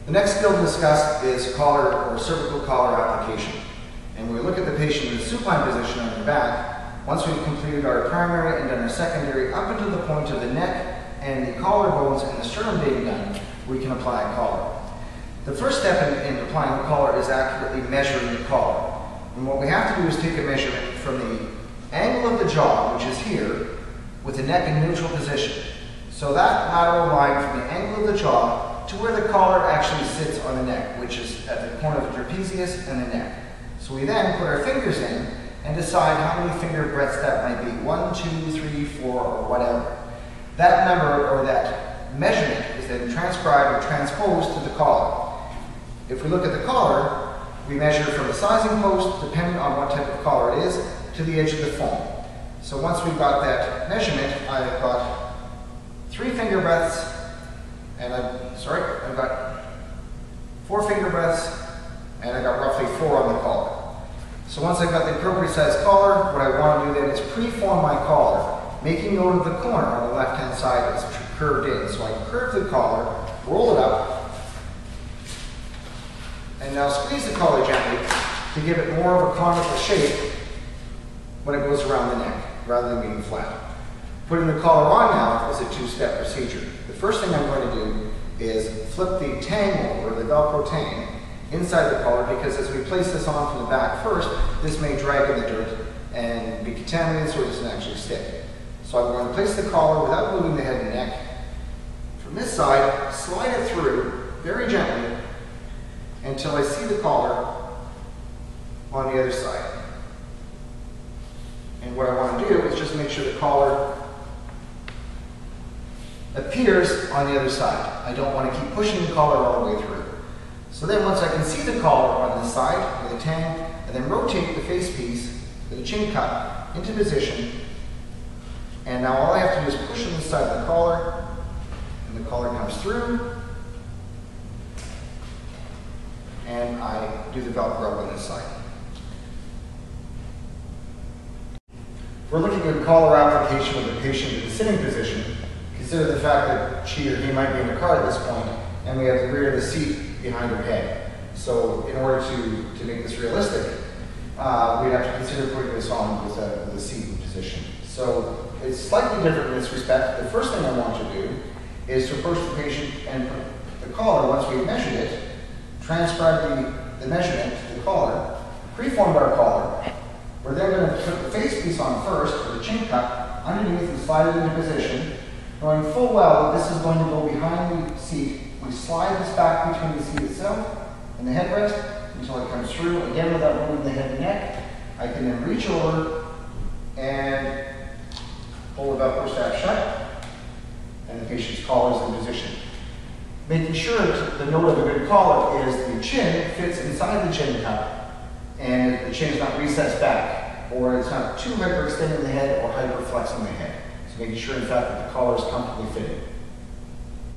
The next skill to discuss is collar or cervical collar application. And we look at the patient in a supine position on their back. Once we've completed our primary and done our secondary up until the point of the neck and the collarbones and the sternum being done, we can apply a collar. The first step in applying the collar is accurately measuring the collar. And what we have to do is take a measurement from the angle of the jaw, which is here, with the neck in neutral position. So that lateral line from the angle of the jaw to where the collar actually sits on the neck, which is at the corner of the trapezius and the neck. So we then put our fingers in and decide how many finger breadths that might be, 1, 2, 3, 4, or whatever. That number or that measurement is then transcribed or transposed to the collar. If we look at the collar, we measure from the sizing post, depending on what type of collar it is, to the edge of the foam. So once we've got that measurement, I've got 3 finger breadths, and I've got 4 finger breadths, and I've got roughly 4 on the collar. So once I've got the appropriate size collar, what I want to do then is pre-form my collar, making note of the corner on the left-hand side that's curved in. So I curve the collar, roll it up, and now squeeze the collar gently to give it more of a conical shape when it goes around the neck, rather than being flat. Putting the collar on now is a 2-step procedure. The first thing I'm going to do is flip the tang over, the Velcro tang, inside the collar, because as we place this on from the back first, this may drag in the dirt and be contaminated so it doesn't actually stick. So I'm going to place the collar without moving the head and neck. From this side, slide it through very gently until I see the collar on the other side. And what I want to do is just make sure the collar appears on the other side. I don't want to keep pushing the collar all the way through. So then once I can see the collar on this side with the tang, I then rotate the face piece with a chin cut into position. And now all I have to do is push on the side of the collar, and the collar comes through, and I do the Velcro on this side. If we're looking at collar application with a patient in a sitting position, consider the fact that she or he might be in the car at this point, and we have the rear of the seat behind her head. So in order to make this realistic, we'd have to consider putting this on with a seated position. So it's slightly different in this respect. The first thing I want to do is to approach the patient and put the collar, once we've measured it, transcribe the measurement to the collar, pre-formed our collar. We're then going to put the face piece on first, with a chin cut, underneath and slide it into position, knowing full well that this is going to go behind the seat. We slide this back between the seat itself and the headrest until it comes through, again without moving the head and neck. I can then reach over and pull the Velcro strap shut, and the patient's collar is in position. Making sure that the note of a good collar is the chin fits inside the chin cup and the chin is not recessed back, or it's not too hyperextending the head or hyperflexing the head. So making sure in fact that the collar is comfortably fitted.